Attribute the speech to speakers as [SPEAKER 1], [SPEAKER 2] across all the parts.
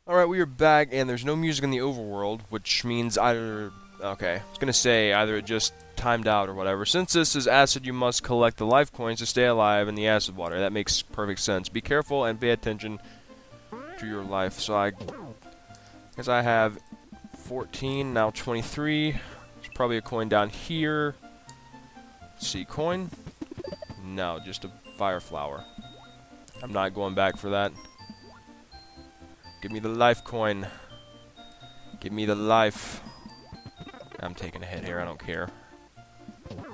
[SPEAKER 1] Alright, we are back, and there's no music in the overworld, which means either... Okay, I was gonna say either it just timed out or whatever. Since this is acid, you must collect the life coins to stay alive in the acid water. That makes perfect sense. Be careful and pay attention to your life. So I guess I have 14, now 23. There's probably a coin down here. Let's see, coin? No, just a fire flower. I'm not going back for that. Give me the life coin. Give me the life. I'm taking a hit here, I don't care.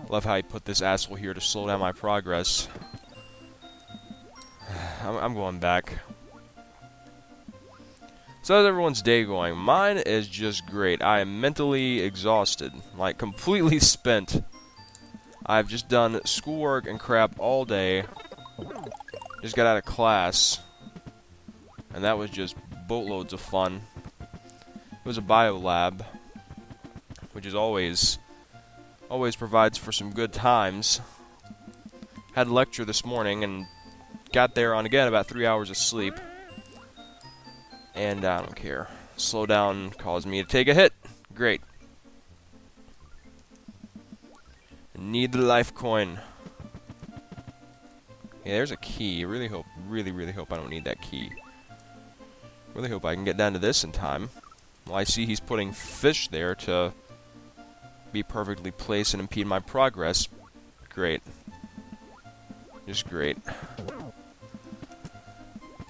[SPEAKER 1] Love how I put this asshole here to slow down my progress. I'm going back. So how's everyone's day going? Mine is just great. I am mentally exhausted. Like, completely spent. I've just done schoolwork and crap all day. Just got out of class. And that was just boatloads of fun. It was a bio lab, which is always provides for some good times. Had a lecture this morning and got there on again about 3 hours of sleep. And I don't care. Slow down caused me to take a hit. Great. Need the life coin. Yeah, there's a key. Really hope I don't need that key. Really hope I can get down to this in time. Well, I see he's putting fish there to be perfectly placed and impede my progress. Great. Just great.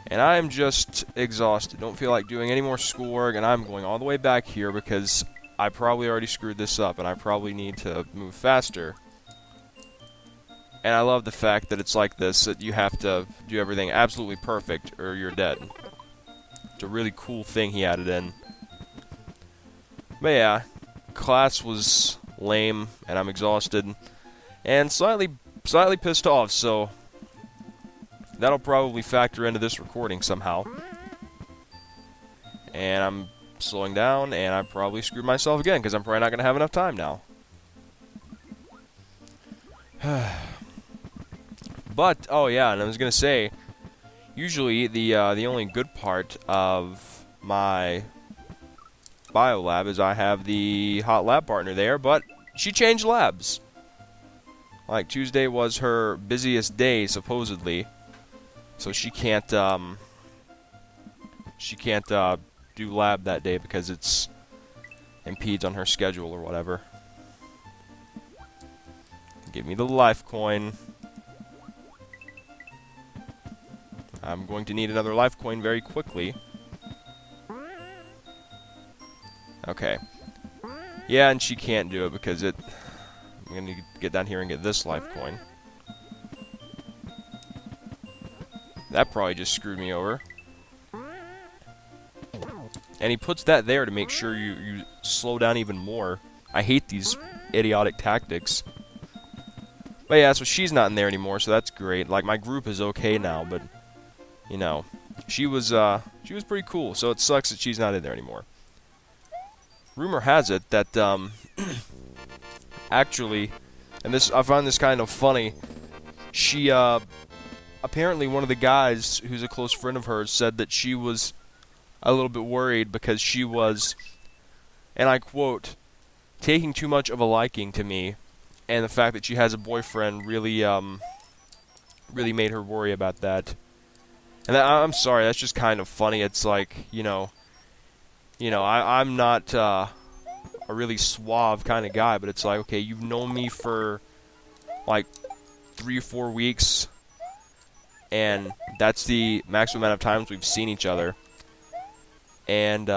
[SPEAKER 1] And I am just exhausted. Don't feel like doing any more schoolwork, and I'm going all the way back here because I probably already screwed this up, and I probably need to move faster. And I love the fact that it's like this, that you have to do everything absolutely perfect or you're dead. It's a really cool thing he added in. But yeah, class was lame, and I'm exhausted, and slightly pissed off, so that'll probably factor into this recording somehow. And I'm slowing down, and I probably screwed myself again, because I'm probably not going to have enough time now. But, oh yeah, and I was going to say, usually the only good part of my biolab is I have the hot lab partner there, but she changed labs. Like, Tuesday was her busiest day, supposedly. So she can't do lab that day because it's impedes on her schedule or whatever. Give me the life coin. I'm going to need another life coin very quickly. Okay. Yeah, and she can't do it because I'm going to get down here and get this life coin. That probably just screwed me over. And he puts that there to make sure you slow down even more. I hate these idiotic tactics. But yeah, so she's not in there anymore, so that's great. Like, my group is okay now, but you know, she was pretty cool, so it sucks that she's not in there anymore. Rumor has it that, actually, and this, I find this kind of funny, she, apparently one of the guys who's a close friend of hers said that she was a little bit worried because she was, and I quote, taking too much of a liking to me, and the fact that she has a boyfriend really made her worry about that. And I'm sorry, that's just kind of funny. It's like, I'm not a really suave kind of guy, but it's like, okay, you've known me for like 3 or 4 weeks, and that's the maximum amount of times we've seen each other. And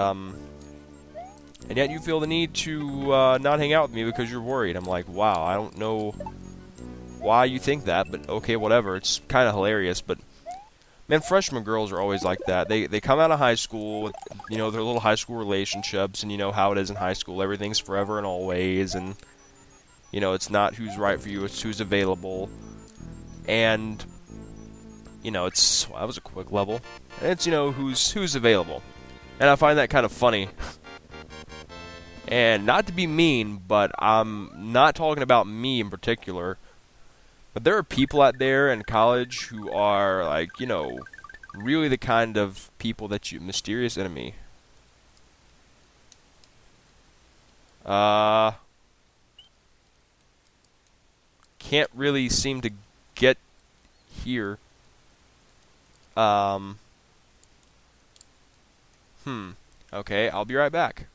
[SPEAKER 1] yet you feel the need to not hang out with me because you're worried. I'm like, wow, I don't know why you think that, but okay, whatever. It's kind of hilarious, but man, freshman girls are always like that. They come out of high school with, their little high school relationships, and you know how it is in high school. Everything's forever and always, and, it's not who's right for you, it's who's available. And, it's, well, that was a quick level. And it's, who's available. And I find that kind of funny. And not to be mean, but I'm not talking about me in particular. But there are people out there in college who are, like, really the kind of people that you... Mysterious enemy. Can't really seem to get here. Okay, I'll be right back.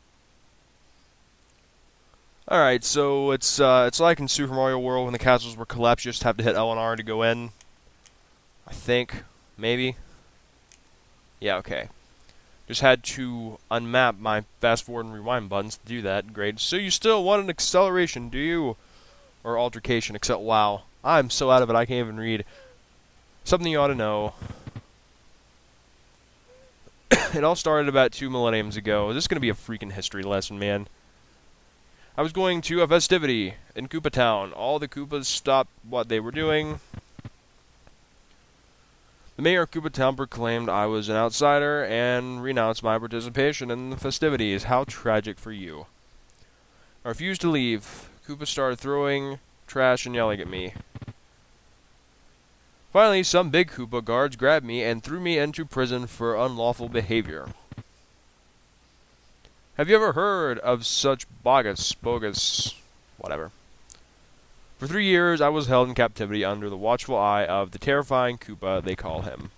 [SPEAKER 1] Alright, so it's like in Super Mario World when the castles were collapsed, you just have to hit L and R to go in. I think. Maybe. Yeah, okay. Just had to unmap my fast forward and rewind buttons to do that. Great. So you still want an acceleration, do you? Or altercation, except wow. I'm so out of it I can't even read. Something you ought to know. It all started about 2 millenniums ago. This is going to be a freaking history lesson, man. I was going to a festivity in Koopa Town. All the Koopas stopped what they were doing. The mayor of Koopa Town proclaimed I was an outsider and renounced my participation in the festivities. How tragic for you. I refused to leave. Koopa started throwing trash and yelling at me. Finally, some big Koopa guards grabbed me and threw me into prison for unlawful behavior. Have you ever heard of such bogus, whatever? For 3 years, I was held in captivity under the watchful eye of the terrifying Koopa they call him.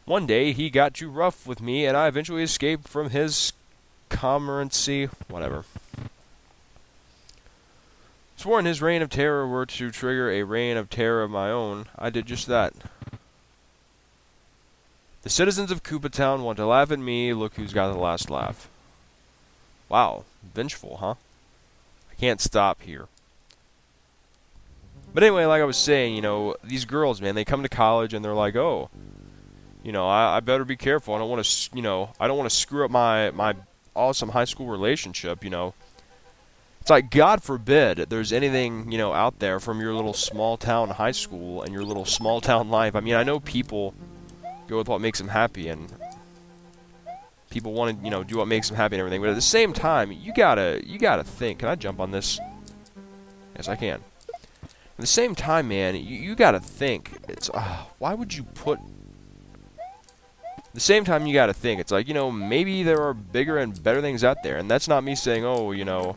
[SPEAKER 1] One day, he got too rough with me, and I eventually escaped from his commandancy, whatever. Swore in his reign of terror were to trigger a reign of terror of my own. I did just that. The citizens of Koopa Town want to laugh at me. Look who's got the last laugh. Wow, vengeful, huh? I can't stop here. But anyway, like I was saying, you know, these girls, man, they come to college and they're like, oh, you know, I better be careful. I don't want to, you know, I don't want to screw up my awesome high school relationship, you know. It's like, God forbid there's anything, you know, out there from your little small town high school and your little small town life. I mean, I know people go with what makes them happy, and people want to, you know, do what makes them happy and everything. But at the same time, you gotta think. Can I jump on this? Yes, I can. At the same time, man, you gotta think. It's why would you put? At the same time, you gotta think. It's like, you know, maybe there are bigger and better things out there, and that's not me saying, oh, you know,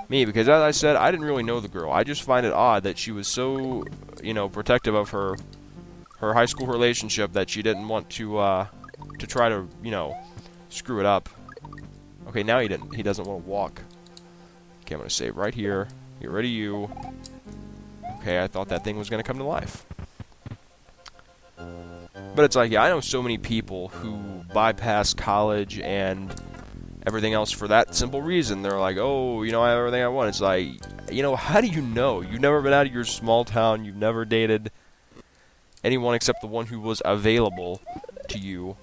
[SPEAKER 1] me, because as I said, I didn't really know the girl. I just find it odd that she was so, you know, protective of her high school relationship that she didn't want to try to, you know, screw it up. Okay, now he doesn't want to walk. Okay, I'm gonna save right here. Get rid of you. Okay, I thought that thing was gonna come to life. But it's like, yeah, I know so many people who bypass college and everything else for that simple reason. They're like, oh, you know, I have everything I want. It's like, you know, how do you know? You've never been out of your small town. You've never dated anyone except the one who was available to you.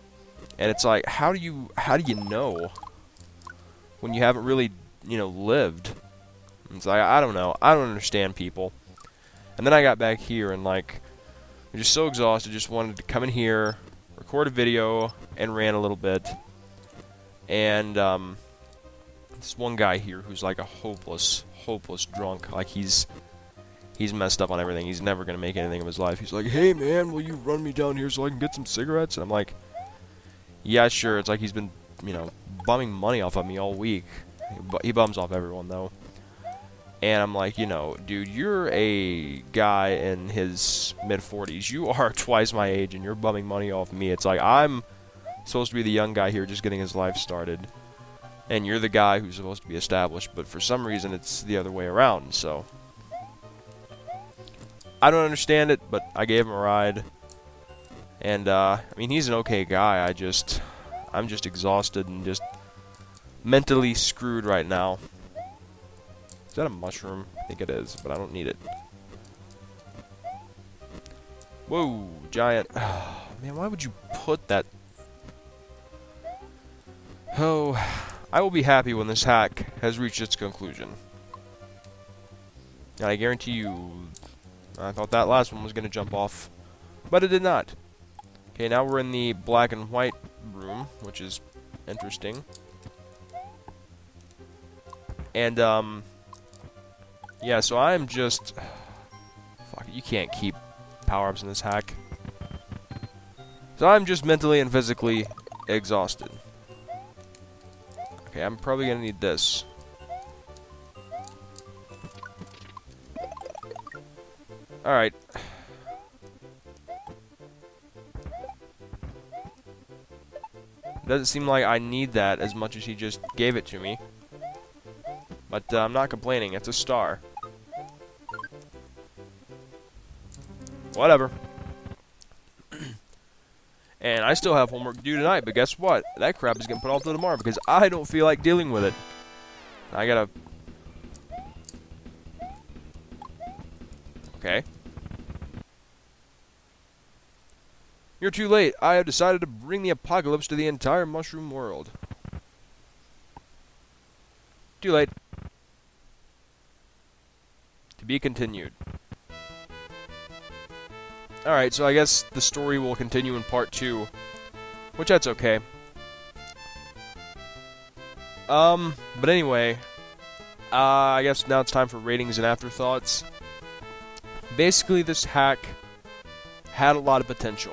[SPEAKER 1] And it's like, how do you know when you haven't really, you know, lived? It's like, I don't know. I don't understand people. And then I got back here and, like, I'm just so exhausted. Just wanted to come in here, record a video, and rant a little bit. And this one guy here who's like a hopeless drunk. Like, he's messed up on everything. He's never gonna make anything of his life. He's like, hey man, will you run me down here so I can get some cigarettes? And I'm like, yeah, sure. It's like he's been, you know, bumming money off of me all week. He bums off everyone though. And I'm like, you know, dude, you're a guy in his mid-40s. You are twice my age, and you're bumming money off me. It's like, I'm supposed to be the young guy here just getting his life started. And you're the guy who's supposed to be established. But for some reason, it's the other way around, so I don't understand it, but I gave him a ride. And, I mean, he's an okay guy. I'm just exhausted and just mentally screwed right now. Is that a mushroom? I think it is, but I don't need it. Whoa, giant. Oh, man, why would you put that? Oh, I will be happy when this hack has reached its conclusion. And I guarantee you, I thought that last one was going to jump off, but it did not. Okay, now we're in the black and white room, which is interesting. And, yeah, so I'm just... Fuck, you can't keep power-ups in this hack. So I'm just mentally and physically exhausted. Okay, I'm probably gonna need this. Alright. Doesn't seem like I need that as much as he just gave it to me. But I'm not complaining, it's a star. Whatever. And I still have homework to do tonight, but guess what? That crap is getting put off till tomorrow because I don't feel like dealing with it. I gotta... Okay. You're too late. I have decided to bring the apocalypse to the entire mushroom world. Too late. To be continued. Alright, so I guess the story will continue in part 2. Which, that's okay. But anyway, I guess now it's time for ratings and afterthoughts. Basically, this hack had a lot of potential.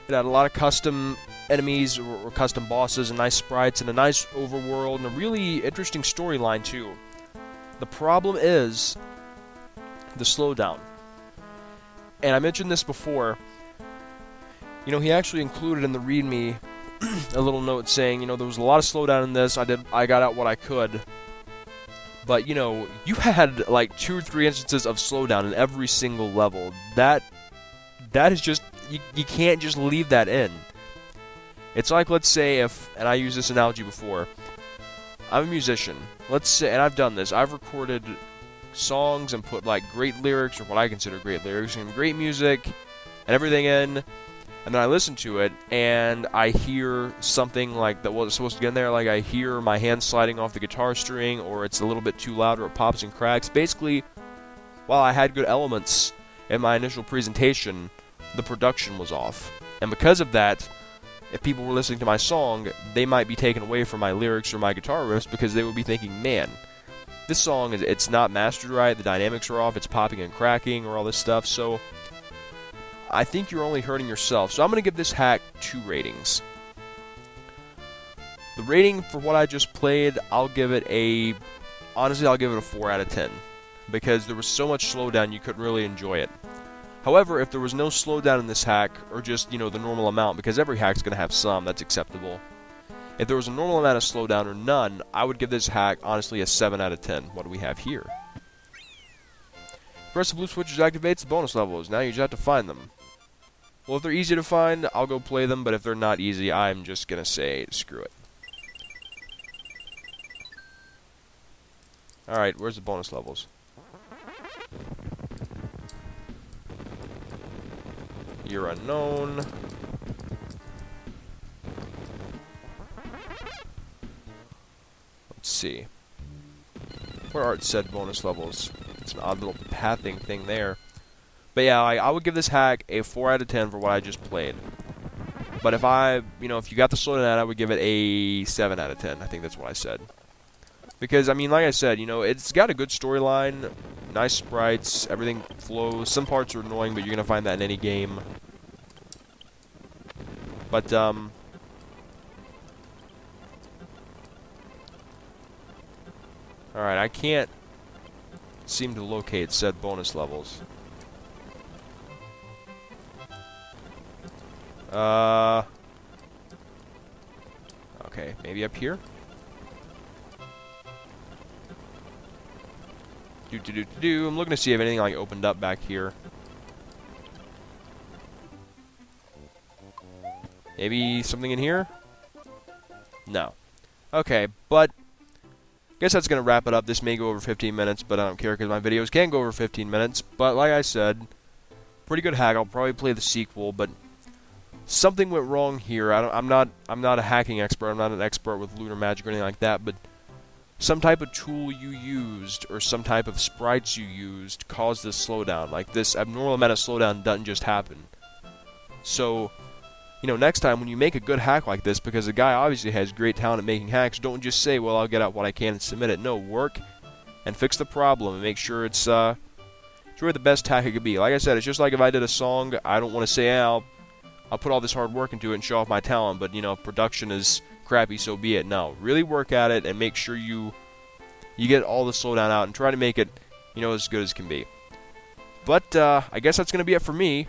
[SPEAKER 1] It had a lot of custom enemies or custom bosses and nice sprites and a nice overworld and a really interesting storyline, too. The problem is the slowdown. And I mentioned this before. You know, he actually included in the README a little note saying, you know, there was a lot of slowdown in this. I got out what I could. But, you know, you had like 2 or 3 instances of slowdown in every single level. That is just, you can't just leave that in. It's like, let's say if, and I used this analogy before, I'm a musician. Let's say, and I've done this, I've recorded songs and put like great lyrics, or what I consider great lyrics, and great music, and everything in, and then I listen to it, and I hear something like that wasn't supposed to get in there, like I hear my hand sliding off the guitar string, or it's a little bit too loud, or it pops and cracks. Basically, while I had good elements in my initial presentation, the production was off. And because of that, if people were listening to my song, they might be taken away from my lyrics or my guitar riffs because they would be thinking, man, this song, it's not mastered right, the dynamics are off, it's popping and cracking, or all this stuff, so I think you're only hurting yourself. So I'm going to give this hack 2 ratings. The rating for what I just played, I'll give it a 4 out of 10. Because there was so much slowdown you couldn't really enjoy it. However, if there was no slowdown in this hack, or just, you know, the normal amount, because every hack's going to have some, that's acceptable. If there was a normal amount of slowdown or none, I would give this hack, honestly, a 7 out of 10. What do we have here? Press the blue switch, which activates the bonus levels. Now you just have to find them. Well, if they're easy to find, I'll go play them, but if they're not easy, I'm just going to say, screw it. Alright, where's the bonus levels? You're unknown. Let's see. Where art said bonus levels? It's an odd little pathing thing there. But yeah, I would give this hack a 4 out of 10 for what I just played. But if if you got the slowdown, I would give it a 7 out of 10. I think that's what I said. Because, I mean, like I said, you know, it's got a good storyline, nice sprites, everything flows. Some parts are annoying, but you're going to find that in any game. But, alright, I can't seem to locate said bonus levels. Okay, maybe up here? I'm looking to see if anything like opened up back here. Maybe something in here? No. Okay, but guess that's gonna wrap it up. This may go over 15 minutes, but I don't care because my videos can go over 15 minutes. But like I said, pretty good hack. I'll probably play the sequel, but something went wrong here. I'm not a hacking expert. I'm not an expert with lunar magic or anything like that, but some type of tool you used or some type of sprites you used caused this slowdown. Like, this abnormal amount of slowdown doesn't just happen. So, you know, next time when you make a good hack like this, because the guy obviously has great talent at making hacks, don't just say, well, I'll get out what I can and submit it. No, work and fix the problem and make sure it's really the best hack it could be. Like I said, it's just like if I did a song, I don't want to say, I'll I'll put all this hard work into it and show off my talent, but, you know, production is crappy, so be it. No, really work at it and make sure you get all the slowdown out and try to make it, you know, as good as can be. But I guess that's going to be it for me.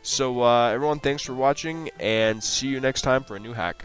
[SPEAKER 1] So everyone, thanks for watching, and see you next time for a new hack.